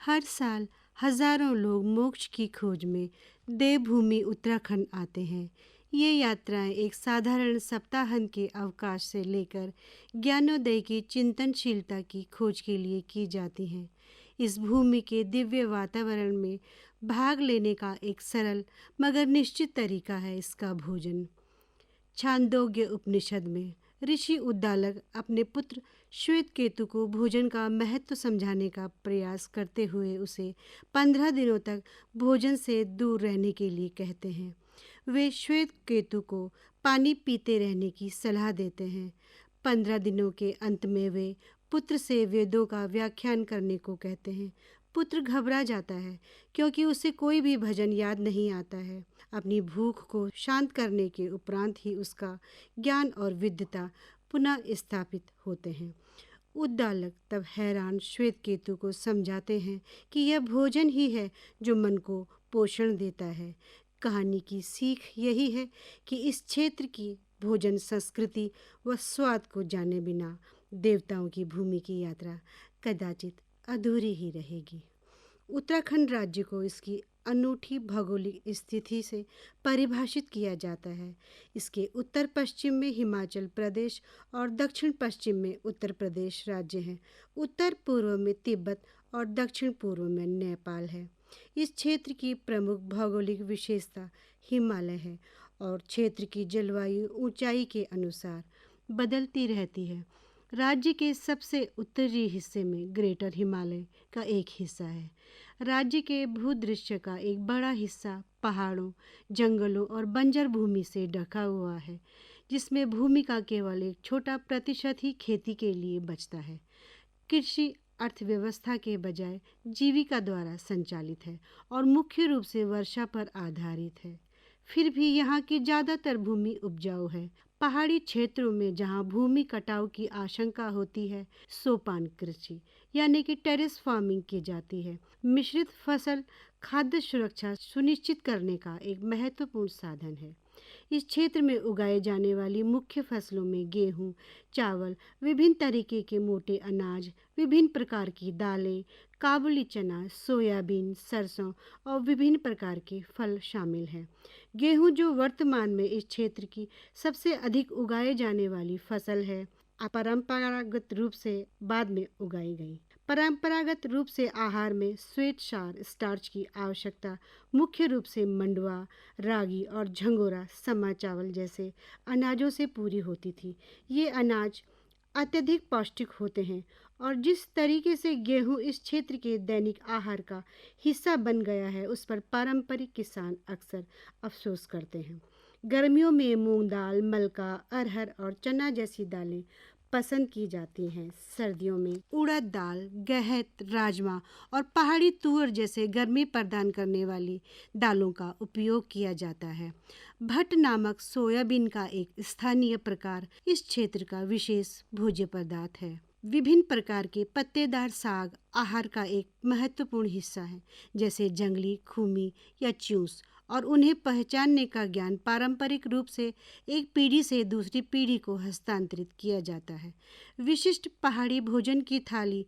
हर साल हजारों लोग मोक्ष की खोज में देवभूमि उत्तराखंड आते हैं। ये यात्राएं एक साधारण सप्ताहांत के अवकाश से लेकर ज्ञानोदय की चिंतनशीलता की खोज के लिए की जाती हैं। इस भूमि के दिव्य वातावरण में भाग लेने का एक सरल मगर निश्चित तरीका है इसका भोजन। छांदोग्य उपनिषद में ऋषि उद्दालक अपने पुत्र श्वेत केतु को भोजन का महत्व समझाने का प्रयास करते हुए उसे 15 दिनों तक भोजन से दूर रहने के लिए कहते हैं। वे श्वेत केतु को पानी पीते रहने की सलाह देते हैं। 15 दिनों के अंत में वे पुत्र से वेदों का व्याख्यान करने को कहते हैं। पुत्र घबरा जाता है क्योंकि उसे कोई भी भजन याद नहीं आता है। अपनी भूख को शांत करने के उपरांत ही उसका ज्ञान और विद्वता पुनः स्थापित होते हैं। उद्दालक तब हैरान श्वेत केतु को समझाते हैं कि यह भोजन ही है जो मन को पोषण देता है। कहानी की सीख यही है कि इस क्षेत्र की भोजन संस्कृति व स्वाद को जाने बिना देवताओं की भूमि की यात्रा कदाचित अधूरी ही रहेगी। उत्तराखंड राज्य को इसकी अनूठी भौगोलिक स्थिति से परिभाषित किया जाता है। इसके उत्तर पश्चिम में हिमाचल प्रदेश और दक्षिण पश्चिम में उत्तर प्रदेश राज्य हैं। उत्तर पूर्व में तिब्बत और दक्षिण पूर्व में नेपाल है। इस क्षेत्र की प्रमुख भौगोलिक विशेषता हिमालय है और क्षेत्र की जलवायु ऊंचाई के अनुसार बदलती रहती है। राज्य के सबसे उत्तरी हिस्से में ग्रेटर हिमालय का एक हिस्सा है। राज्य के भूदृश्य का एक बड़ा हिस्सा पहाड़ों, जंगलों और बंजर भूमि से ढका हुआ है, जिसमें भूमि का केवल एक छोटा प्रतिशत ही खेती के लिए बचता है। कृषि अर्थव्यवस्था के बजाय जीविका द्वारा संचालित है और मुख्य रूप से वर्षा पर आधारित है। फिर भी यहाँ की ज़्यादातर भूमि उपजाऊ है। पहाड़ी क्षेत्रों में जहाँ भूमि कटाव की आशंका होती है, सोपान कृषि यानी कि टेरेस फार्मिंग की जाती है। मिश्रित फसल खाद्य सुरक्षा सुनिश्चित करने का एक महत्वपूर्ण साधन है। इस क्षेत्र में उगाए जाने वाली मुख्य फसलों में गेहूं, चावल, विभिन्न तरीके के मोटे अनाज, विभिन्न प्रकार की दालें, काबुली चना, सोयाबीन, सरसों और विभिन्न प्रकार के फल शामिल हैं। गेहूं जो वर्तमान में इस क्षेत्र की सबसे अधिक उगाए जाने वाली फसल है, अपरंपरागत रूप से बाद में उगाई गई। परंपरागत रूप से आहार में श्वेत सार स्टार्च की आवश्यकता मुख्य रूप से मंडुआ, रागी और झंगोरा समा चावल जैसे अनाजों से पूरी होती थी। ये अनाज अत्यधिक पौष्टिक होते हैं और जिस तरीके से गेहूं इस क्षेत्र के दैनिक आहार का हिस्सा बन गया है, उस पर पारंपरिक किसान अक्सर अफसोस करते हैं। गर्मियों में मूंग दाल, मलका, अरहर और चना जैसी दालें पसंद की जाती हैं। सर्दियों में उड़द दाल, गहत, राजमा और पहाड़ी तुअर जैसे गर्मी प्रदान करने वाली दालों का उपयोग किया जाता है। भट्ट नामक सोयाबीन का एक स्थानीय प्रकार इस क्षेत्र का विशेष भोज्य पदार्थ है। विभिन्न प्रकार के पत्तेदार साग आहार का एक महत्वपूर्ण हिस्सा है, जैसे जंगली खूमी या च्यूस, और उन्हें पहचानने का ज्ञान पारंपरिक रूप से एक पीढ़ी से दूसरी पीढ़ी को हस्तांतरित किया जाता है। विशिष्ट पहाड़ी भोजन की थाली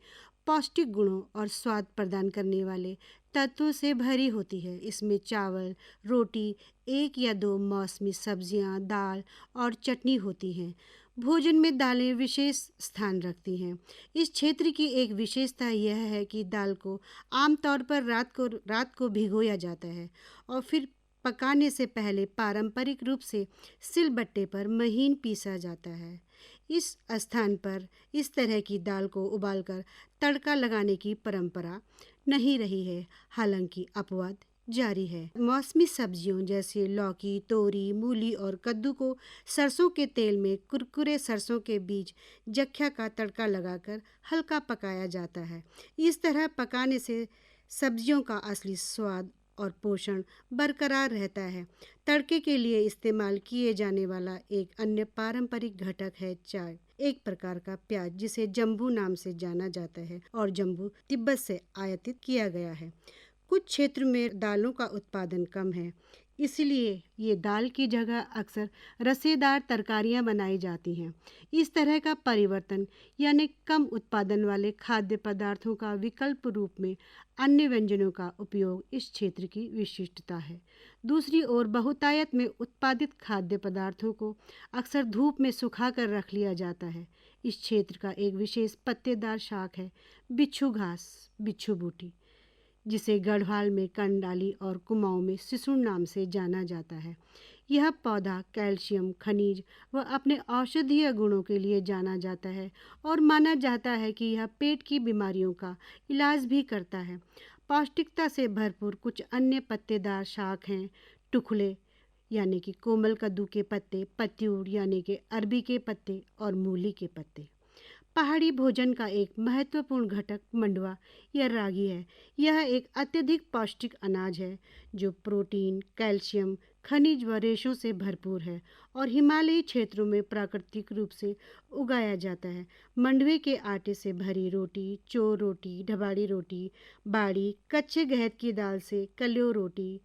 पौष्टिक गुणों और स्वाद प्रदान करने वाले तत्वों से भरी होती है। इसमें चावल, रोटी, एक या दो मौसमी सब्जियां, दाल और चटनी होती हैं। भोजन में दालें विशेष स्थान रखती हैं। इस क्षेत्र की एक विशेषता यह है कि दाल को आमतौर पर रात को भिगोया जाता है और फिर पकाने से पहले पारंपरिक रूप से सिलबट्टे पर महीन पीसा जाता है। इस स्थान पर इस तरह की दाल को उबालकर तड़का लगाने की परंपरा नहीं रही है, हालांकि अपवाद जारी है। मौसमी सब्जियों जैसे लौकी, तोरी, मूली और कद्दू को सरसों के तेल में कुरकुरे सरसों के बीज जख्या का तड़का लगाकर हल्का पकाया जाता है। इस तरह पकाने से सब्जियों का असली स्वाद और पोषण बरकरार रहता है। तड़के के लिए इस्तेमाल किए जाने वाला एक अन्य पारंपरिक घटक है चाय, एक प्रकार का प्याज जिसे जम्बू नाम से जाना जाता है और जम्बू तिब्बत से आयातित किया गया है। कुछ क्षेत्र में दालों का उत्पादन कम है, इसलिए ये दाल की जगह अक्सर रसेदार तरकारियां बनाई जाती हैं। इस तरह का परिवर्तन यानी कम उत्पादन वाले खाद्य पदार्थों का विकल्प रूप में अन्य व्यंजनों का उपयोग इस क्षेत्र की विशिष्टता है। दूसरी ओर बहुतायत में उत्पादित खाद्य पदार्थों को अक्सर धूप में सुखाकर रख लिया जाता है। इस क्षेत्र का एक विशेष पत्तेदार शाक है बिच्छू घास, बिच्छू बूटी, जिसे गढ़वाल में कंडाली और कुमाऊं में सिसुन नाम से जाना जाता है। यह पौधा कैल्शियम, खनिज व अपने औषधीय गुणों के लिए जाना जाता है और माना जाता है कि यह पेट की बीमारियों का इलाज भी करता है। पौष्टिकता से भरपूर कुछ अन्य पत्तेदार शाक हैं टुकड़े यानी कि कोमल कद्दू के पत्ते, पत्यूर यानी कि अरबी के पत्ते और मूली के पत्ते। पहाड़ी भोजन का एक महत्वपूर्ण घटक मंडुआ या रागी है। यह एक अत्यधिक पौष्टिक अनाज है जो प्रोटीन, कैल्शियम, खनिज व रेशों से भरपूर है और हिमालयी क्षेत्रों में प्राकृतिक रूप से उगाया जाता है। मंडुए के आटे से भरी रोटी, चोर रोटी, ढबाड़ी रोटी, बाड़ी, कच्चे गहत की दाल से कलियो रोटी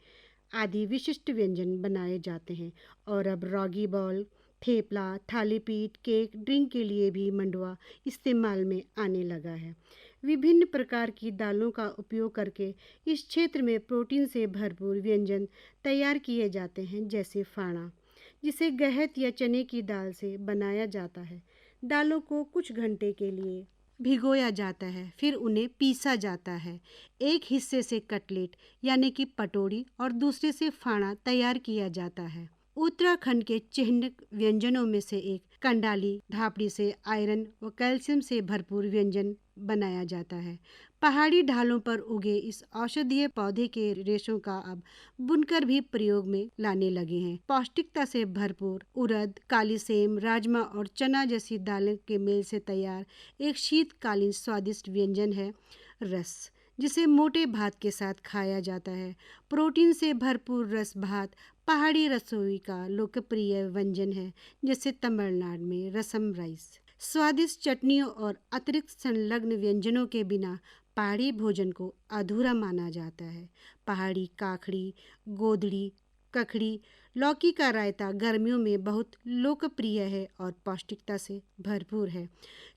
आदि विशिष्ट व्यंजन बनाए जाते हैं। और अब रॉगी बॉल, थेपला, थाली पीठ, केक, ड्रिंक के लिए भी मंडुआ इस्तेमाल में आने लगा है। विभिन्न प्रकार की दालों का उपयोग करके इस क्षेत्र में प्रोटीन से भरपूर व्यंजन तैयार किए जाते हैं, जैसे फाड़ा, जिसे गहत या चने की दाल से बनाया जाता है। दालों को कुछ घंटे के लिए भिगोया जाता है, फिर उन्हें पीसा जाता है। एक हिस्से से कटलेट यानी कि पटोड़ी और दूसरे से फाड़ा तैयार किया जाता है। उत्तराखंड के चिह्नित व्यंजनों में से एक कंडाली ढापड़ी से आयरन व कैल्शियम से भरपूर व्यंजन बनाया जाता है। पहाड़ी ढालों पर उगे इस औषधीय पौधे के रेशों का अब बुनकर भी प्रयोग में लाने लगे हैं। पौष्टिकता से भरपूर उड़द, काली सेम, राजमा और चना जैसी दालें के मेल से तैयार एक शीतकालीन स्वादिष्ट व्यंजन है रस, जिसे मोटे भात के साथ खाया जाता है। प्रोटीन से भरपूर रस भात पहाड़ी रसोई का लोकप्रिय व्यंजन है, जैसे तमिलनाडु में रसम राइस। स्वादिष्ट चटनियों और अतिरिक्त संलग्न व्यंजनों के बिना पहाड़ी भोजन को अधूरा माना जाता है। पहाड़ी काखड़ी, गोदड़ी, ककड़ी, लौकी का रायता गर्मियों में बहुत लोकप्रिय है और पौष्टिकता से भरपूर है।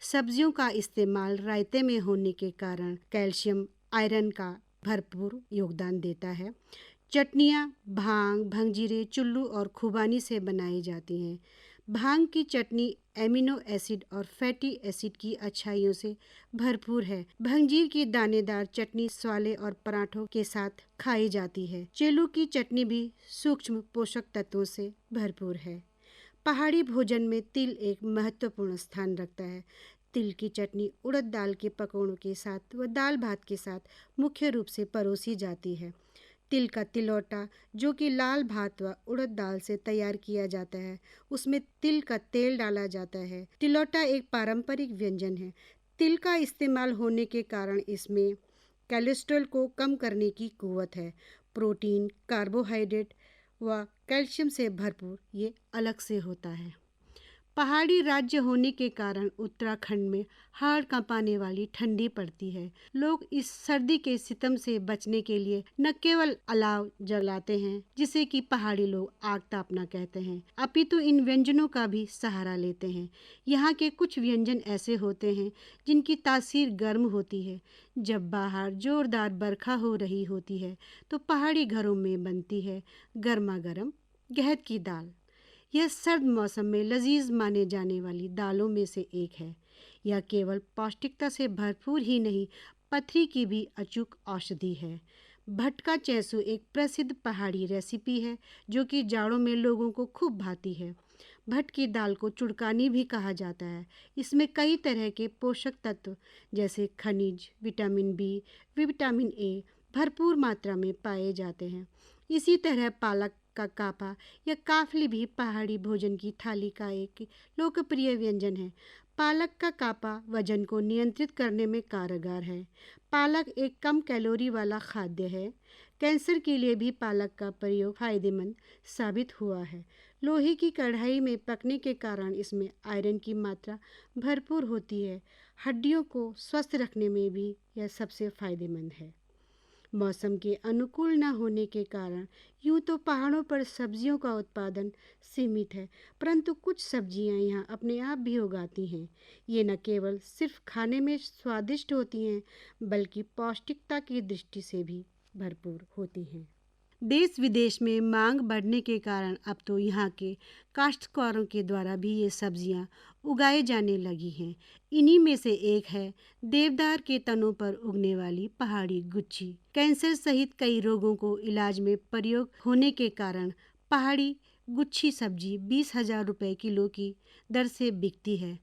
सब्जियों का इस्तेमाल रायते में होने के कारण कैल्शियम, आयरन का भरपूर योगदान देता है। चटनियाँ भांग, भंगजीरे, चुल्लू और खुबानी से बनाई जाती हैं। भांग की चटनी एमिनो एसिड और फैटी एसिड की अच्छाइयों से भरपूर है। भंगजीर की दानेदार चटनी स्वाले और पराठों के साथ खाई जाती है। चेलू की चटनी भी सूक्ष्म पोषक तत्वों से भरपूर है। पहाड़ी भोजन में तिल एक महत्वपूर्ण स्थान रखता है। तिल की चटनी उड़द दाल के पकौड़ों के साथ व दाल भात के साथ मुख्य रूप से परोसी जाती है। तिल का तिलौटा, जो कि लाल भात व उड़द दाल से तैयार किया जाता है, उसमें तिल का तेल डाला जाता है। तिलौटा एक पारंपरिक व्यंजन है। तिल का इस्तेमाल होने के कारण इसमें कोलेस्ट्रॉल को कम करने की कुव्वत है। प्रोटीन, कार्बोहाइड्रेट व कैल्शियम से भरपूर ये अलग से होता है। पहाड़ी राज्य होने के कारण उत्तराखंड में हाड़ कांपाने वाली ठंडी पड़ती है। लोग इस सर्दी के सितम से बचने के लिए न केवल अलाव जलाते हैं, जिसे कि पहाड़ी लोग आग तापना कहते हैं, अपितु इन व्यंजनों का भी सहारा लेते हैं। यहाँ के कुछ व्यंजन ऐसे होते हैं जिनकी तासीर गर्म होती है। जब बाहर जोरदार बरखा हो रही होती है तो पहाड़ी घरों में बनती है गर्मा गर्म गहत की दाल। यह सर्द मौसम में लजीज माने जाने वाली दालों में से एक है। यह केवल पौष्टिकता से भरपूर ही नहीं, पथरी की भी अचूक औषधि है। भटका चैसू एक प्रसिद्ध पहाड़ी रेसिपी है जो कि जाड़ों में लोगों को खूब भाती है। भट की दाल को चुड़कानी भी कहा जाता है। इसमें कई तरह के पोषक तत्व जैसे खनिज, विटामिन बी, विटामिन ए भरपूर मात्रा में पाए जाते हैं। इसी तरह पालक का कापा या काफली भी पहाड़ी भोजन की थाली का एक लोकप्रिय व्यंजन है। पालक का कापा वजन को नियंत्रित करने में कारगर है। पालक एक कम कैलोरी वाला खाद्य है। कैंसर के लिए भी पालक का प्रयोग फायदेमंद साबित हुआ है। लोहे की कढ़ाई में पकने के कारण इसमें आयरन की मात्रा भरपूर होती है। हड्डियों को स्वस्थ रखने में भी यह सबसे फायदेमंद है। मौसम के अनुकूल न होने के कारण यूं तो पहाड़ों पर सब्जियों का उत्पादन सीमित है, परंतु कुछ सब्जियां यहाँ अपने आप भी उगाती हैं। ये न केवल सिर्फ खाने में स्वादिष्ट होती हैं, बल्कि पौष्टिकता की दृष्टि से भी भरपूर होती हैं। देश विदेश में मांग बढ़ने के कारण अब तो यहाँ के काश्तकारों के द्वारा भी ये सब्जियाँ उगाए जाने लगी हैं। इन्हीं में से एक है देवदार के तनों पर उगने वाली पहाड़ी गुच्छी। कैंसर सहित कई रोगों को इलाज में प्रयोग होने के कारण पहाड़ी गुच्छी सब्जी 20,000 रुपये किलो की दर से बिकती है।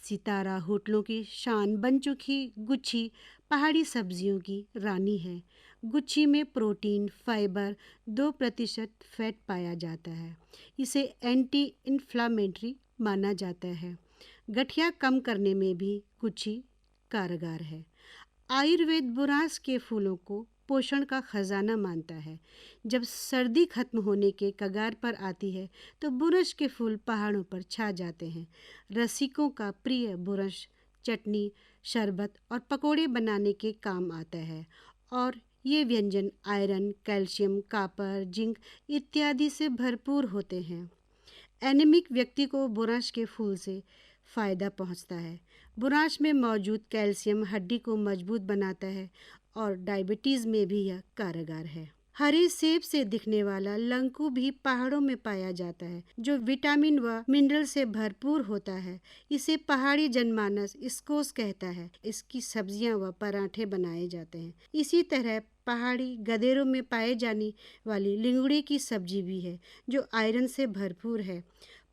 सितारा होटलों की शान बन चुकी गुच्छी पहाड़ी सब्जियों की रानी है। गुच्छी में प्रोटीन, फाइबर, 2% फैट पाया जाता है। इसे एंटी इन्फ्लामेटरी माना जाता है। गठिया कम करने में भी गुच्छी कारगर है। आयुर्वेद बुरांस के फूलों को पोषण का खजाना मानता है। जब सर्दी खत्म होने के कगार पर आती है तो बुरश के फूल पहाड़ों पर छा जाते हैं। रसिकों का प्रिय बुरश चटनी, शरबत और पकोड़े बनाने के काम आता है और ये व्यंजन आयरन, कैल्शियम, कॉपर, जिंक इत्यादि से भरपूर होते हैं। एनीमिक व्यक्ति को बुरांश के फूल से फ़ायदा पहुंचता है। बुरांश में मौजूद कैल्शियम हड्डी को मजबूत बनाता है और डायबिटीज़ में भी यह कारगर है। हरे सेब से दिखने वाला लंकू भी पहाड़ों में पाया जाता है, जो विटामिन व मिनरल से भरपूर होता है। इसे पहाड़ी जनमानस स्क्वैश कहता है। इसकी सब्जियां व पराठे बनाए जाते हैं। इसी तरह पहाड़ी गदेरों में पाए जाने वाली लिंगड़ी की सब्जी भी है, जो आयरन से भरपूर है।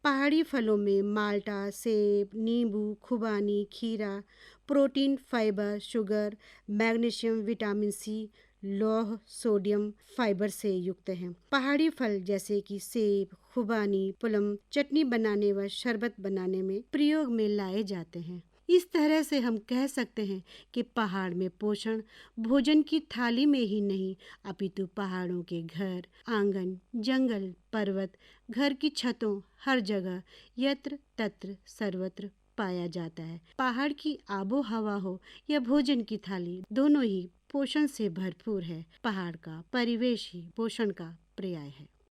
पहाड़ी फलों में माल्टा, सेब, नींबू, खुबानी, खीरा protein, fibre, sugar, magnesium, vitamin C, लौह, सोडियम, फाइबर से युक्त हैं। पहाड़ी फल जैसे कि सेब, खुबानी, प्लम चटनी बनाने व शरबत बनाने में प्रयोग में लाए जाते हैं। इस तरह से हम कह सकते हैं कि पहाड़ में पोषण भोजन की थाली में ही नहीं, अपितु पहाड़ों के घर, आंगन, जंगल, पर्वत, घर की छतों, हर जगह, यत्र तत्र सर्वत्र पाया जाता है। पहाड़ की आबो हवा हो या भोजन की थाली, दोनों ही पोषण से भरपूर है। पहाड़ का परिवेश ही पोषण का पर्याय है।